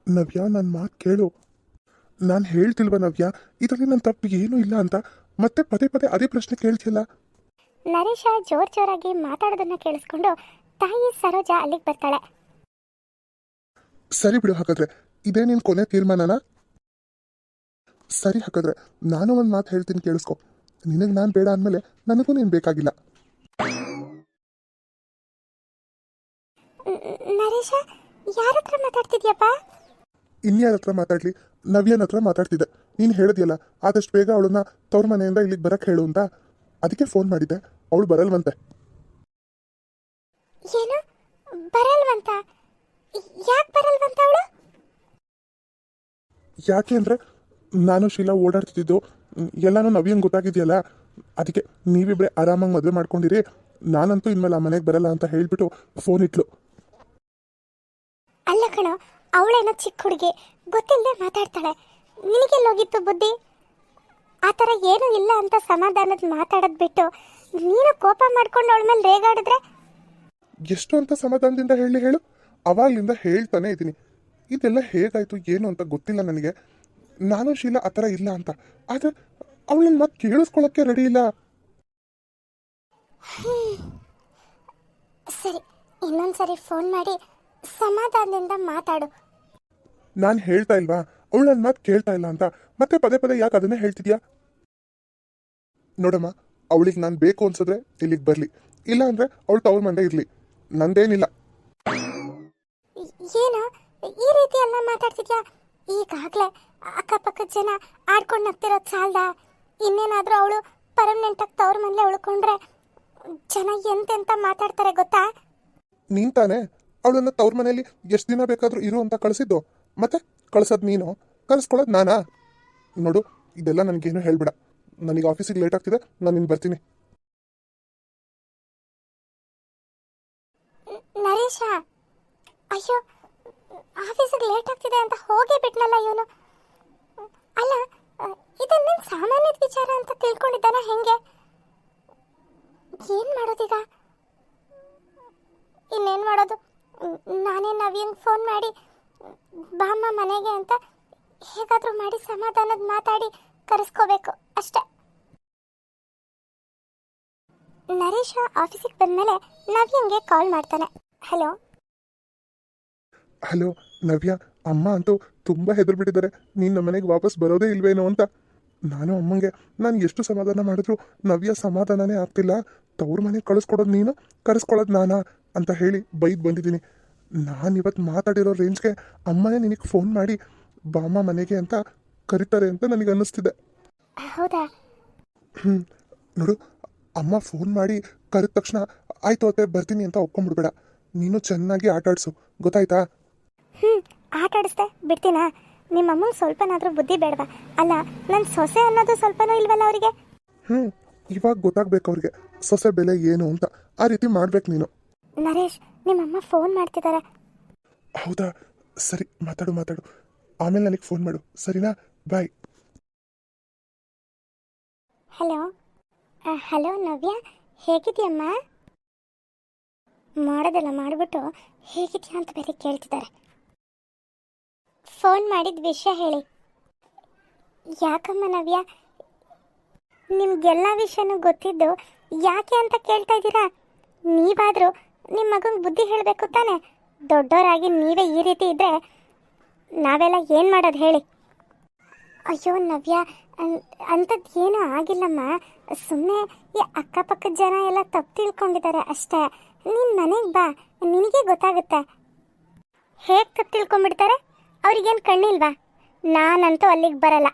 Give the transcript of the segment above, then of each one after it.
ನವ್ಯ, ನನ್ನ ಮಾತು ಕೇಳು. ನಾನು ಹೇಳ್ತಿಲ್ವ ನವ್ಯ, ಇದರಲ್ಲಿ ನನ್ನ ತಪ್ಪು ಏನೂ ಇಲ್ಲ ಅಂತ. ಮತ್ತೆ ಪದೇ ಪದೇ ಅದೇ ಪ್ರಶ್ನೆ ಕೇಳ್ತಿಯಲ್ಲ. ನರೇಶ ಜೋರಾಗಿ ಮಾತಾಡೋದನ್ನ ಕೇಳಿಸ್ಕೊಂಡು ತಾಯಿ ಸರೋಜ ಅಲ್ಲಿಗೆ ಬರ್ತಾಳೆ. ಸರಿ ಬಿಡು, ಹಾಗಾದ್ರೆ ಇದೇ ನಿನ್ನ ಕೊನೆ ತೀರ್ಮಾನನಾ? ಸರಿ, ಹಾಗಾದ್ರೆ ನಾನು ಒಂದು ಮಾತು ಹೇಳ್ತೀನಿ, ಕೇಳಿಸ್ಕೊ. ನಿನಗೆ ನಾನು ಬೇಡ ಅಂದಮೇಲೆ ನನಗೂ ನೀನು ಬೇಕಾಗಿಲ್ಲ. ನರೇಶ, ಯಾರ ಹತ್ರ ಮಾತಾಡ್ತಿದ್ಯಪ್ಪ? ಇನ್ಯಾರ ಹತ್ರ ಮಾತಾಡ್ಲಿ? ನವ್ಯನ ಹತ್ರ ಮಾತಾಡ್ತಿದ್ದೆ. ನೀನು ಹೇಳಿದ್ಯಲ್ಲ, ಆದಷ್ಟು ಬೇಗ ಅವಳನ್ನ ತವ್ರ ಮನೆಯಿಂದ ಇಲ್ಲಿಗೆ ಬರಕ್ಕೆ ಹೇಳು ಅಂತ. ಅದಕ್ಕೆ ಫೋನ್ ಮಾಡಿದ್ದೆ. ಅವಳು ಬರಲ್ವಂತೆ. ಏನು ಬರಲ್ವಂತ? ಯಾಕೆ ಬರಲ್ವಂತ ಅವಳು? ಯಾಕೆ ಅಂದರೆ, ನಾನು ಶೀಲಾ ಓಡಾಡ್ತಿದ್ದು ಎಲ್ಲನೂ ನವ್ಯಂಗೆ ಗೊತ್ತಾಗಿದೆಯಲ್ಲ. ಅದಕ್ಕೆ ನೀವಿಬ್ಬರೇ ಆರಾಮಾಗಿ ಮದುವೆ ಮಾಡ್ಕೊಂಡಿರಿ, ನಾನಂತೂ ಇನ್ಮೇಲೆ ಆ ಮನೆಗೆ ಬರಲ್ಲ ಅಂತ ಹೇಳಿಬಿಟ್ಟು ಫೋನ್ ಇಟ್ಲು. ಅಲ್ಲ ಕಣೋ, ಅವಳೇನೋ ಚಿಕ್ಕ ಹುಡುಗಿ, ಗೊತ್ತಿಲ್ಲದೆ ಮಾತಾಡ್ತಾಳೆ. ನಿನಗೆಲ್ಲೋಗಿತ್ತು ಬುದ್ಧಿ? ಆ ಥರ ಏನೂ ಇಲ್ಲ ಅಂತ ಸಮಾಧಾನದ ಮಾತಾಡೋದು ಬಿಟ್ಟು ನೀನು ಕೋಪ ಮಾಡ್ಕೊಂಡು ಅವಳ ಮೇಲೆ ರೇಗಾಡಿದ್ರೆ? ಎಷ್ಟು ಅಂತ ಸಮಾಧಾನದಿಂದ ಹೇಳು. ಅವಾಗಲಿಂದ ಹೇಳ್ತಾನೆ ಇದ್ದೀನಿ. ಇದೆಲ್ಲ ಹೇಗಾಯಿತು ಏನು ಅಂತ ಗೊತ್ತಿಲ್ಲ ನನಗೆ. ನಾನು ಶೀಲಾ ಆ ಥರ ಇಲ್ಲ ಅಂತ. ಆದರೆ ಅವಳನ್ನ ಮತ್ತೆ ಕೇಳಿಸ್ಕೊಳ್ಳೋಕ್ಕೆ ರೆಡಿ ಇಲ್ಲ. ಸರಿ, ಇನ್ನೊಂದ್ಸರಿ ಫೋನ್ ಮಾಡಿ ಸಮಾಧಾನದಿಂದ ಮಾತಾಡು. ನಾನು ಹೇಳ್ತಾ ಇಲ್ವಾ ಅವಳು ನನ್ನ ಮಾತು ಕೇಳ್ತಾ ಇಲ್ಲ ಅಂತ? ಮತ್ತೆ ಪದೇ ಪದೇ ಯಾಕೆ ಅದನ್ನೇ ಹೇಳ್ತಿದ್ಯಾ? ನೋಡಮ್ಮ, ಅವಳಿಗೆ ನಾನು ಬೇಕು ಅನ್ಸಿದ್ರೆ ಇಲ್ಲಿಗೆ ಬರಲಿ, ಇಲ್ಲ ಅಂದರೆ ಅವಳು ತವ್ರ ಮಂಡೆ ಇರಲಿ, ನಂದೇನಿಲ್ಲ. ಏನು ಈ ರೀತಿ ಎಲ್ಲ ಮಾತಾಡ್ತಿದ್ಯಾ? ಈಗಾಗಲೇ ಅಕ್ಕಪಕ್ಕದ ಜನ ಆಡ್ಕೊಂಡು ನಗ್ತಿರೋದು ಸಾಲ್ದ? ಇನ್ನೇನಾದರೂ ಅವಳು ಪರ್ಮನೆಂಟಾಗಿ ತವ್ರ ಮನೇಲೆ ಉಳ್ಕೊಂಡ್ರೆ ಜನ ಎಂತೆಂತ ಮಾತಾಡ್ತಾರೆ ಗೊತ್ತಾ? ನೀನು ತಾನೇ ಅವಳನ್ನು ತವ್ರ ಮನೆಯಲ್ಲಿ ಎಷ್ಟು ದಿನ ಬೇಕಾದರೂ ಇರು ಅಂತ ಕಳಿಸಿದ್ದು. ಮತ್ತೆ ಕಳ್ಸೋದು ನೀನು, ಕಳಿಸ್ಕೊಳ್ಳೋದು ನಾನಾ? ನೋಡು, ಇದೆಲ್ಲ ನನಗೇನು ಹೇಳ್ಬೇಡ. ನನಗೆ ಆಫೀಸಿಗೆ ಲೇಟ್ ಆಗ್ತಿದೆ, ನಾನು ಇನ್ನು ಬರ್ತೀನಿ. ನರೇಶ, ಅಯ್ಯೋ, ಆಫೀಸಿಗೆ ಲೇಟ್ ಆಗ್ತಿದೆ ಅಂತ ಹೋಗೇ ಬಿಟ್ನಲ್ಲ ಇವನು. ಅಲ್ಲ, ಇದನ್ನೇನು ಸಾಮಾನ್ಯದ ವಿಚಾರ ಅಂತ ತಿಳ್ಕೊಂಡಿದ್ದಾನ ಹೆಂಗೆ? ಏನು ಮಾಡೋದೀಗ? ಇನ್ನೇನು ಮಾಡೋದು? ನಾನೇ ನವ್ಯಂಗೆ ಫೋನ್ ಮಾಡಿ ಬಾಮ್ಮ ಮನೆಗೆ ಅಂತ ಹೇಗಾದರೂ ಮಾಡಿ ಸಮಾಧಾನದ ಮಾತಾಡಿ ಕರೆಸ್ಕೋಬೇಕು ಅಷ್ಟೆ. ನರೇಶ ಆಫೀಸಿಗೆ ಬಂದಮೇಲೆ ನವ್ಯಂಗೆ ಕಾಲ್ ಮಾಡ್ತಾನೆ. ಹಲೋ ಹಲೋ ನವ್ಯ, ಅಮ್ಮ ಅಂತೂ ತುಂಬ ಹೆದರ್ಬಿಟ್ಟಿದ್ದಾರೆ ನೀನು ನಮ್ಮ ಮನೆಗೆ ವಾಪಸ್ ಬರೋದೇ ಇಲ್ವೇನೋ ಅಂತ. ನಾನು ಅಮ್ಮಂಗೆ ನಾನು ಎಷ್ಟು ಸಮಾಧಾನ ಮಾಡಿದ್ರು ನವ್ಯ ಸಮಾಧಾನನೇ ಆಗ್ತಿಲ್ಲ. ತವ್ರ ಮನೆಗೆ ಕಳಿಸ್ಕೊಡೋದು ನೀನು, ಕರೆಸ್ಕೊಳ್ಳೋದು ನಾನಾ ಅಂತ ಹೇಳಿ ಬೈದು ಬಂದಿದ್ದೀನಿ. ನಾನು ಇವತ್ತು ಮಾತಾಡಿರೋ ರೇಂಜ್ಗೆ ಅಮ್ಮನೇ ನಿನಗೆ ಫೋನ್ ಮಾಡಿ ಬಾಮ್ಮ ಮನೆಗೆ ಅಂತ ಕರೀತಾರೆ ಅಂತ ನನಗೆ ಅನ್ನಿಸ್ತಿದೆ. ಹೌದಾ? ನೋಡು, ಅಮ್ಮ ಫೋನ್ ಮಾಡಿ ಕರೆದ ತಕ್ಷಣ ಆಯ್ತು ಅತ್ತೆ ಬರ್ತೀನಿ ಅಂತ ಒಪ್ಕೊಂಡ್ಬಿಡ್ಬೇಡ. ನೀನು ಚೆನ್ನಾಗಿ ಆಟ ಆಡಿಸು, ಗೊತ್ತಾಯ್ತಾ? ಆಟ ಆಡಿಸ್ದೆ ಬಿಡ್ತೀನಾ? ನಿಮ್ಮಮ್ಮಂಗೆ ಸ್ವಲ್ಪನಾದರೂ ಬುದ್ಧಿ ಬೇಡವಾ? ಅಲ್ಲ, ನನ್ನ ಸೊಸೆ ಅನ್ನೋದು ಸ್ವಲ್ಪನೂ ಇಲ್ವಲ್ಲ ಅವರಿಗೆ? ಇವಾಗ ಗೊತ್ತಾಗ್ಬೇಕು ಅವ್ರಿಗೆ ಸೊಸೆ ಬೆಲೆ ಏನು ಅಂತ. ಆ ರೀತಿ ಮಾಡ್ಬೇಕು ನೀನು. ನರೇಶ್, ನಿಮ್ಮಮ್ಮ ಫೋನ್ ಮಾಡ್ತಿದ್ದಾರೆ. ಹೌದಾ? ಸರಿ, ಮಾತಾಡು. ಆಮೇಲೆ ನನಗೆ ಫೋನ್ ಮಾಡು, ಸರಿನಾ? ಬಾಯ್. ಹಲೋ ಹಲೋ ನವ್ಯ, ಹೇಗಿದೆಯಮ್ಮ? ಮಾಡೋದೆಲ್ಲ ಮಾಡಿಬಿಟ್ಟು ಹೇಗಿದೆಯಾ ಅಂತ ಬೇರೆ ಕೇಳ್ತಿದ್ದಾರೆ. ಫೋನ್ ಮಾಡಿದ ವಿಷಯ ಹೇಳಿ. ಯಾಕಮ್ಮ ನವ್ಯ, ನಿಮ್ಗೆಲ್ಲ ವಿಷಯನೂ ಗೊತ್ತಿದ್ದು ಯಾಕೆ ಅಂತ ಕೇಳ್ತಾ ಇದ್ದೀರಾ? ನೀವಾದರೂ ನಿಮ್ಮ ಮಗಂಗೆ ಬುದ್ಧಿ ಹೇಳಬೇಕು ತಾನೆ? ದೊಡ್ಡವರಾಗಿ ನೀವೇ ಈ ರೀತಿ ಇದ್ದರೆ ನಾವೆಲ್ಲ ಏನು ಮಾಡೋದು ಹೇಳಿ? ಅಯ್ಯೋ ನವ್ಯ, ಅಂಥದ್ದು ಏನೂ ಆಗಿಲ್ಲಮ್ಮ. ಸುಮ್ಮನೆ ಈ ಅಕ್ಕಪಕ್ಕದ ಜನ ಎಲ್ಲ ತಪ್ಪು ತಿಳ್ಕೊಂಡಿದ್ದಾರೆ ಅಷ್ಟೇ. ನೀನು ಮನೆಗೆ ಬಾ, ನಿನಗೆ ಗೊತ್ತಾಗುತ್ತೆ. ಹೇಗೆ ತಪ್ಪು ತಿಳ್ಕೊಂಬಿಡ್ತಾರೆ? ಅವ್ರಿಗೇನು ಕಣ್ಣಿಲ್ವಾ? ನಾನಂತೂ ಅಲ್ಲಿಗೆ ಬರಲ್ಲ.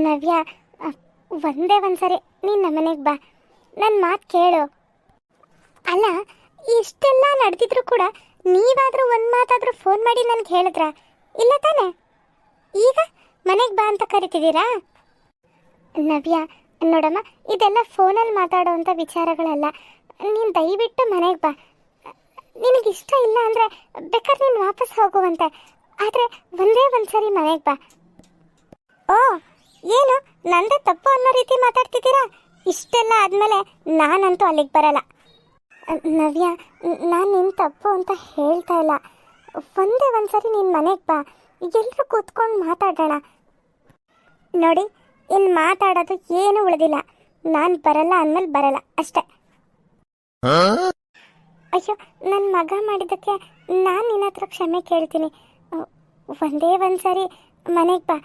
ನವ್ಯ, ಒಂದೇ ಒಂದ್ಸರಿ ನೀನು ನಮ್ಮ ಮನೆಗೆ ಬಾ, ನನ್ನ ಮಾತು ಕೇಳು. ಅಲ್ಲ, ಇಷ್ಟೆಲ್ಲ ನಡೆದಿದ್ರು ಕೂಡ ನೀವಾದರೂ ಒಂದು ಮಾತಾದರೂ ಫೋನ್ ಮಾಡಿ ನನಗೆ ಹೇಳಿದ್ರ? ಇಲ್ಲ ತಾನೆ? ಈಗ ಮನೆಗೆ ಬಾ ಅಂತ ಕರಿತಿದ್ದೀರಾ? ನವ್ಯ ನೋಡಮ್ಮ, ಇದೆಲ್ಲ ಫೋನಲ್ಲಿ ಮಾತಾಡೋವಂಥ ವಿಚಾರಗಳಲ್ಲ. ನೀನು ದಯವಿಟ್ಟು ಮನೆಗೆ ಬಾ. ನಿನಗಿಷ್ಟ ಇಲ್ಲ ಅಂದರೆ ಬೇಕಾದ್ರೆ ನೀನು ವಾಪಸ್ ಹೋಗುವಂತೆ, ಆದರೆ ಒಂದೇ ಒಂದ್ಸರಿ ಮನೆಗೆ ಬಾ. ಓ, ಏನು ನಂದೇ ತಪ್ಪು ಅನ್ನೋ ರೀತಿ ಮಾತಾಡ್ತಿದ್ದೀರಾ? ಇಷ್ಟೆಲ್ಲ ಆದಮೇಲೆ ನಾನಂತೂ ಅಲ್ಲಿಗೆ ಬರಲ್ಲ. ನವ್ಯ, ನಾನು ನಿನ್ನ ತಪ್ಪು ಅಂತ ಹೇಳ್ತಾ ಇಲ್ಲ. ಒಂದೇ ಒಂದ್ಸರಿ ನಿನ್ನ ಮನೆಗೆ ಬಾ, ಎಲ್ಲರೂ ಕೂತ್ಕೊಂಡು ಮಾತಾಡೋಣ. ನೋಡಿ, ಇನ್ನು ಮಾತಾಡೋದು ಏನೂ ಉಳಿದಿಲ್ಲ. ನಾನು ಬರಲ್ಲ ಅಂದಮೇಲೆ ಬರಲ್ಲ ಅಷ್ಟೇ. ಅಯ್ಯೋ, ನನ್ನ ಮಗ ಮಾಡಿದ್ದಕ್ಕೆ ನಾನು ನಿನ್ನ ಹತ್ರ ಕ್ಷಮೆ ಕೇಳ್ತೀನಿ. ಒಂದೇ ಒಂದ್ಸರಿ ಮನೆಗೆ ಬಾ,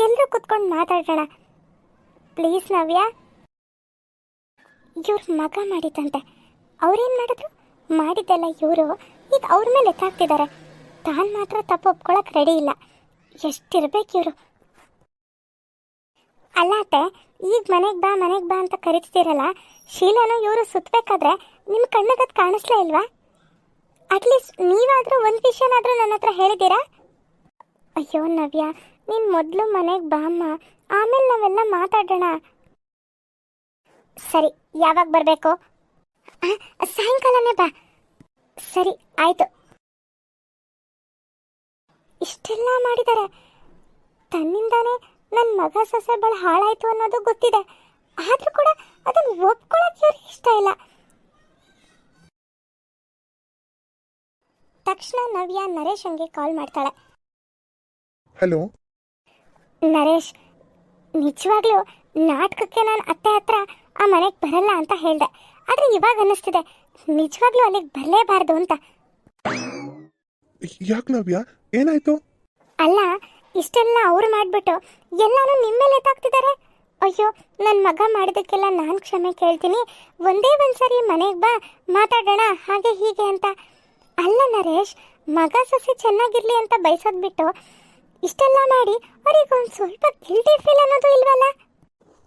ಎಲ್ಲರೂ ಕೂತ್ಕೊಂಡು ಮಾತಾಡೋಣ ಪ್ಲೀಸ್ ನವ್ಯ. ಇವ್ರ ಮಗ ಮಾಡಿದಂತೆ, ಅವ್ರೇನು ಮಾಡಿದ್ರು? ಮಾಡಿದ್ದೆಲ್ಲ ಇವರು ಈಗ ಅವ್ರ ಮೇಲೆ ಎತ್ತಾಗ್ತಿದ್ದಾರೆ. ತಾನು ಮಾತ್ರ ತಪ್ಪು ಒಪ್ಕೊಳಕ್ಕೆ ರೆಡಿ ಇಲ್ಲ. ಎಷ್ಟಿರ್ಬೇಕು ಇವರು. ಅಲ್ಲ ಅತ್ತೆ, ಈಗ ಮನೆಗೆ ಬಾ ಅಂತ ಕರಿತಿದ್ದೀರಲ್ಲ, ಶೀಲಾನು ಇವರು ಸುತ್ತಬೇಕಾದ್ರೆ ನಿಮ್ಮ ಕಣ್ಣಿಗದು ಕಾಣಿಸ್ಲೇ ಇಲ್ವಾ? ಅಟ್ಲೀಸ್ಟ್ ನೀವಾದರೂ ಒಂದು ವಿಷಯನಾದರೂ ನನ್ನ ಹತ್ರ ಹೇಳಿದ್ದೀರಾ? ಅಯ್ಯೋ ನವ್ಯ, ನೀನು ಮೊದಲು ಮನೆಗೆ ಬಾ ಅಮ್ಮ, ಆಮೇಲೆ ನಾವೆಲ್ಲ ಮಾತಾಡೋಣ. ಸರಿ, ಯಾವಾಗ ಬರಬೇಕು? ಸಾಯಂಕಾಲನೇ ಬಾ. ಸರಿ ಆಯಿತು. ಇಷ್ಟೆಲ್ಲ ಮಾಡಿದ್ದಾರೆ, ತನ್ನಿಂದಾನೇ ನನ್ನ ಮಗ ಸೊಸೆ ಭಾಳ ಹಾಳಾಯಿತು ಅನ್ನೋದು ಗೊತ್ತಿದೆ. ಆದರೂ ಕೂಡ ಅದನ್ನು ಒಪ್ಕೊಳ್ಳೋಕೆ ಇವ್ರಿಗೆ ಇಷ್ಟ ಇಲ್ಲ. ತಕ್ಷಣ ನವ್ಯ ನರೇಶನ್ಗೆ ಕಾಲ್ ಮಾಡ್ತಾಳೆ. ಹಲೋ ನರೇಶ್, ನಿಜವಾಗ್ಲೂ ನಾಟಕಕ್ಕೆ ನಾನು ಅತ್ತೆ ಹತ್ರ ಆ ಮನೆಗೆ ಬರಲ್ಲ ಅಂತ ಹೇಳಿದೆ. ಆದರೆ ಇವಾಗ ಅನ್ನಿಸ್ತಿದೆ ನಿಜವಾಗ್ಲೂ ಅಲ್ಲಿಗೆ ಬರಲೇಬಾರ್ದು ಅಂತ. ಯಾಕೆ ನವ್ಯ, ಏನಾಯ್ತು? ಅಲ್ಲ, ಇಷ್ಟೆಲ್ಲ ಅವ್ರು ಮಾಡಿಬಿಟ್ಟು ಎಲ್ಲಾನು ನಿಮ್ಮೇಲೆ ಎತ್ತಾಗ್ತಿದ್ದಾರೆ. ಅಯ್ಯೋ, ನನ್ನ ಮಗ ಮಾಡಿದ್ದಕ್ಕೆಲ್ಲ ನಾನು ಕ್ಷಮೆ ಕೇಳ್ತೀನಿ, ಒಂದೇ ಒಂದ್ಸರಿ ಮನೆಗೆ ಬಾ, ಮಾತಾಡೋಣ ಹಾಗೆ ಹೀಗೆ ಅಂತ. ಅಲ್ಲ ನರೇಶ್, ಮಗ ಸೊಸೆ ಚೆನ್ನಾಗಿರ್ಲಿ ಅಂತ ಬಯಸೋದು ಬಿಟ್ಟು ಇಷ್ಟೆಲ್ಲ ಮಾಡಿ ಅವ್ರಿಗೆ ಒಂದು ಸ್ವಲ್ಪ ಗಿಲ್ಟಿ ಫೀಲ್ ಅನ್ನೋದು ಇಲ್ವಲ್ಲ?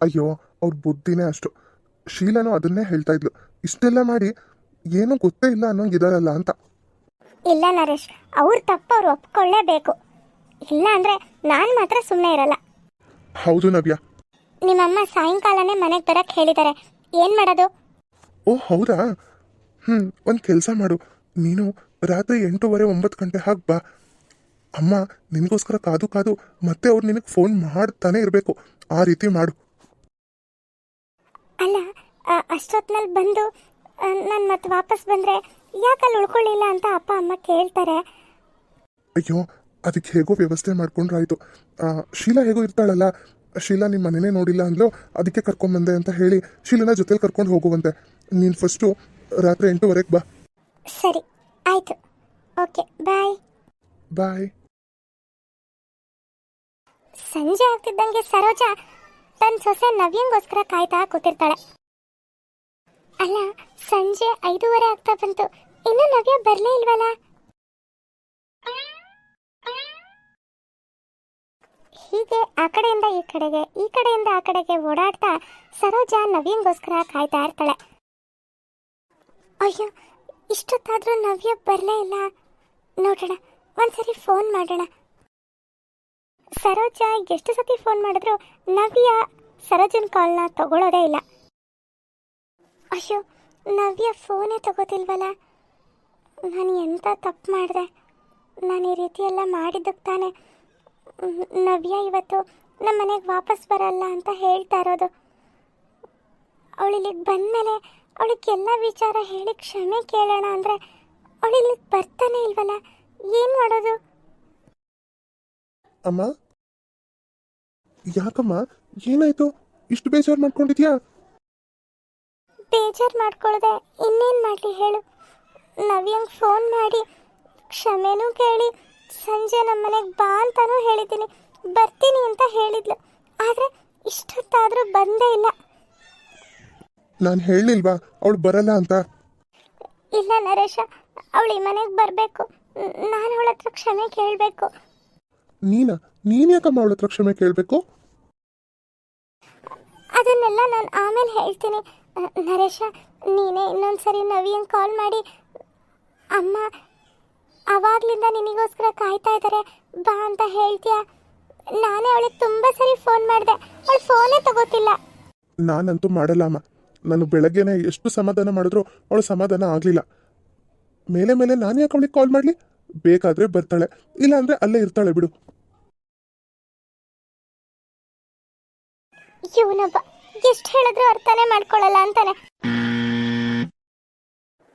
ಅಯ್ಯೋ, ಅವ್ರ ಬುದ್ಧಿನೇ ಅಷ್ಟು. ಶೀಲಾನು ಅದನ್ನೇ ಹೇಳ್ತಾ ಇದ್ಲು, ಇಷ್ಟೆಲ್ಲ ಮಾಡಿ ಏನೂ ಗೊತ್ತೇ ಇಲ್ಲ ಅನ್ನೋಂಗಿದಾರಲ್ಲ ಅಂತ. ಇಲ್ಲ ನರೇಶ್, ಅವ್ರ ತಪ್ಪು ಅವ್ರು ಒಪ್ಕೊಳ್ಳೇಬೇಕು. ಇಲ್ಲ ಅಂದರೆ ನಾನು ಮಾತ್ರ ಸುಮ್ಮನೆ ಇರಲ್ಲ. ಹೌದು ನವ್ಯ. ನಿಮ್ಮಮ್ಮ ಸಾಯಂಕಾಲನೇ ಮನೆಗೆ ಬರಕ್ಕೆ ಹೇಳಿದ್ದಾರೆ, ಏನು ಮಾಡೋದು? ಓ ಹೌದಾ? ಒಂದು ಕೆಲಸ ಮಾಡು, ನೀನು ರಾತ್ರಿ 8:30 9 ಗಂಟೆ ಹಾಗೆ ಬಾ. ಅಮ್ಮ ನಿನಗೋಸ್ಕರ ಕಾದು ಕಾದು ಮತ್ತೆ ಅವ್ರು ನಿನಗೆ ಫೋನ್ ಮಾಡ್ತಾನೆ ಇರಬೇಕು. ಆ ರೀತಿ ಮಾಡು. ಅಲ್ಲ, ಅಷ್ಟೊತ್ತಿನಲ್ಲಿ ಬಂದು ನಾನು ಮತ್ತೆ ವಾಪಸ್ ಬಂದರೆ ಯಾಕಲ್ಲಿ ಉಳ್ಕೊಳ್ಳಿಲ್ಲ ಅಂತ ಅಪ್ಪ ಅಮ್ಮ ಕೇಳ್ತಾರೆ. ಅಯ್ಯೋ, ಅದಕ್ಕೆ ಹೇಗೋ ವ್ಯವಸ್ಥೆ ಮಾಡ್ಕೊಂಡ್ರಾಯ್ತು. ಶೀಲಾ ಹೇಗೋ ಇರ್ತಾಳಲ್ಲ, ಶೀಲಾ ನಿಮ್ಮ ಮನೆನೇ ನೋಡಿಲ್ಲ ಅಂದ್ಲು, ಅದಕ್ಕೆ ಕರ್ಕೊಂಬಂದೆ ಅಂತ ಹೇಳಿ ಶೀಲನ ಜೊತೆಲಿ ಕರ್ಕೊಂಡು ಹೋಗುವಂತೆ. ನೀನು ಫಸ್ಟು ರಾತ್ರಿ 8:30 ಬಾ. ಸರಿ ಆಯಿತು, ಓಕೆ ಬಾಯ್. ಬಾಯ್. ಸಂಜೆ ಆಗ್ತಿದ್ದಂಗೆ ಸರೋಜಾ ತನ್ನ ಸೊಸೆ ನವ್ಯಂಗೋಸ್ಕರ ಕಾಯ್ತಾ ಕೂತಿರ್ತಾಳೆ. ಅಲ್ಲ, ಸಂಜೆ 5:30 ಆಗ್ತಾ ಬಂತು, ಇನ್ನೂ ನವ್ಯ ಬರಲೇ ಇಲ್ವಲ್ಲ? ಹೀಗೆ ಆ ಕಡೆಯಿಂದ ಈ ಕಡೆಗೆ, ಈ ಕಡೆಯಿಂದ ಆ ಕಡೆಗೆ ಓಡಾಡ್ತಾ ಸರೋಜಾ ನವ್ಯಂಗೋಸ್ಕರ ಕಾಯ್ತಾ ಇರ್ತಾಳೆ. ಅಯ್ಯೋ, ಇಷ್ಟೊತ್ತಾದರೂ ನವ್ಯ ಬರಲೇ ಇಲ್ಲ. ನೋಡೋಣ, ಒಂದ್ಸರಿ ಫೋನ್ ಮಾಡೋಣ. ಸರೋಜಾ ಎಷ್ಟು ಸತಿ ಫೋನ್ ಮಾಡಿದ್ರು ನವ್ಯ ಸರೋಜನ ಕಾಲ್ನ ತಗೊಳ್ಳೋದೇ ಇಲ್ಲ. ಅಯ್ಯೋ, ನವ್ಯ ಫೋನೇ ತಗೋತಿಲ್ವಲ್ಲ. ನಾನು ಎಂಥ ತಪ್ಪು ಮಾಡಿದೆ? ನಾನು ಈ ರೀತಿ ಎಲ್ಲ ಮಾಡಿದ್ದಕ್ಕೆ ತಾನೆ ನವ್ಯ ಇವತ್ತು ನಮ್ಮ ಮನೆಗೆ ವಾಪಸ್ ಬರಲ್ಲ ಅಂತ ಹೇಳ್ತಾ ಇರೋದು. ಅವಳು ಇಲ್ಲಿಗೆ ಬಂದಮೇಲೆ ಅವಳಿಗೆಲ್ಲ ವಿಚಾರ ಹೇಳಿ ಕ್ಷಮೆ ಕೇಳೋಣ ಅಂದರೆ ಅವಳು ಇಲ್ಲಿಗೆ ಬರ್ತಾನೆ ಇಲ್ವಲ್ಲ, ಏನು ಮಾಡೋದು? ಅಮ್ಮ, ಯಾಕಮ್ಮ, ಏನಾಯ್ತು? ಇಷ್ಟು ಬೇಜಾರು ಮಾಡ್ಕೊಂಡಿದ್ಯಾ? ಬೇಜಾರು ಮಾಡ್ಕೊಳ್ಳದೆ ಇನ್ನೇನು ಮಾಡಲಿ ಹೇಳು? ನವ್ಯಂಗೆ ಫೋನ್ ಮಾಡಿ ಕ್ಷಮೆನೂ ಕೇಳಿ ಸಂಜೆ ನಮ್ಮ ಮನೆಗೆ ಬಾ ಅಂತಾನೂ ಹೇಳಿದ್ದೀನಿ, ಬರ್ತೀನಿ ಅಂತ ಹೇಳಿದ್ಲು. ಆದರೆ ಇಷ್ಟೊತ್ತಾದರೂ ಬಂದೇ ಇಲ್ಲ. ನಾನು ಹೇಳಲಿಲ್ವಾ ಅವಳು ಬರಲ್ಲ ಅಂತ? ಇಲ್ಲ ನರೇಶ, ಅವಳು ಈ ಮನೆಗೆ ಬರಬೇಕು. ನಾನು ಅವಳ ಹತ್ರ ಕ್ಷಮೆ ಕೇಳಬೇಕು. ನೀನು ಯಾಕಮ್ಮ ಅವಳ ಹತ್ರ ಕ್ಷಮೆ ಕೇಳಬೇಕು? ಅದನ್ನೆಲ್ಲ ನಾನು ಆಮೇಲೆ ಹೇಳ್ತೀನಿ. ನರೇಶ, ನೀನೇ ಇನ್ನೊಂದ್ಸರಿ ನವ್ಯಂಗೆ ಕಾಲ್ ಮಾಡಿ, ಅಮ್ಮ ಆವಾಗಲಿಂದ ನಿನಗೋಸ್ಕರ ಕಾಯ್ತಾ ಇದ್ದಾರೆ ಬಾ ಅಂತ ಹೇಳ್ತೀಯಾ? ನಾನೇ ಅವಳಿಗೆ ತುಂಬ ಸರಿ ಫೋನ್ ಮಾಡಿದೆ, ಅವಳು ಫೋನೇ ತಗೋತಿಲ್ಲ. ನಾನಂತೂ ಮಾಡಲ್ಲ ಅಮ್ಮ. ನಾನು ಬೆಳಗ್ಗೆನೆ ಎಷ್ಟು ಸಮಾಧಾನ ಮಾಡಿದ್ರು ಅವಳು ಸಮಾಧಾನ ಆಗಲಿಲ್ಲ. ಮೇಲೆ ಮೇಲೆ ನಾನು ಯಾಕೆ ಅವಳಿಗೆ ಕಾಲ್ ಮಾಡಲಿ? ಬೇಕಾದರೆ ಬರ್ತಾಳೆ, ಇಲ್ಲ ಅಂದರೆ ಅಲ್ಲೇ ಇರ್ತಾಳೆ ಬಿಡು. ಇವನೊಬ್ಬ ಎಷ್ಟು ಹೇಳಿದ್ರು ಅರ್ಥನೇ ಮಾಡ್ಕೊಳ್ಳಲ್ಲ ಅಂತಾನೆ.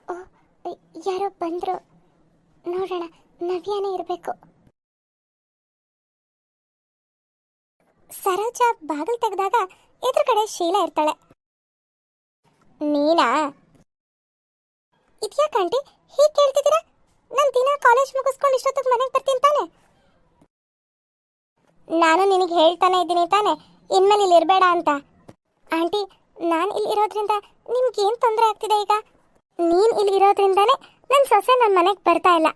ಓ, ಯಾರೋ ಬಂದ್ರು, ನೋಡೋಣ ನವ್ಯಾನೇ ಇರಬೇಕು. ಸರೋಜ ಬಾಗಿಲು ತೆಗೆದಾಗ ಎದುರುಗಡೆ ಶೀಲಾ ಇರ್ತಾಳೆ. ನೀನಾ? ಇದ್ಯಾಕಂಟಿ ಹೀಗೆ ಕೇಳ್ತಿದ್ದೀರಾ? ನಾನು ದಿನ ಕಾಲೇಜ್ ಮುಗಿಸ್ಕೊಂಡು ಇಷ್ಟೊತ್ತಿಗೆ ಮನೆಗೆ ಬರ್ತೀನಿ ತಾನೆ. ನಾನು ನಿನಗೆ ಹೇಳ್ತಾನೆ ಇದ್ದೀನಿ ತಾನೆ ಇನ್ಮೇಲೆ ಇಲ್ಲಿ ಇರಬೇಡ ಅಂತ. ಆಂಟಿ, ನಾನು ಇಲ್ಲಿ ಇರೋದ್ರಿಂದ ನಿಮ್ಗೇನು ತೊಂದರೆ ಆಗ್ತಿದೆ ಈಗ? ನೀನು ಇಲ್ಲಿ ಇರೋದ್ರಿಂದಾನೇ ನನ್ನ ಸೊಸೆ ನನ್ನ ಮನೆಗೆ ಬರ್ತಾ ಇಲ್ಲ.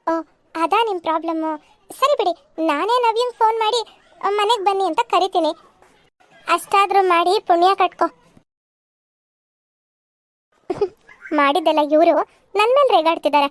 ಓ, ಅದಾ ನಿಮ್ಮ ಪ್ರಾಬ್ಲಮ್ಮು? ಸರಿ ಬಿಡಿ, ನಾನೇ ನವ್ಯಂಗೆ ಫೋನ್ ಮಾಡಿ ಮನೆಗೆ ಬನ್ನಿ ಅಂತ ಕರಿತೀನಿ. ಅಷ್ಟಾದರೂ ಮಾಡಿ ಪುಣ್ಯ ಕಟ್ಕೊ. ಮಾಡಿದ್ದೆಲ್ಲ ಇವರು ನನ್ನ ಮೇಲೆ ರೇಗಾಡ್ತಿದ್ದಾರೆ.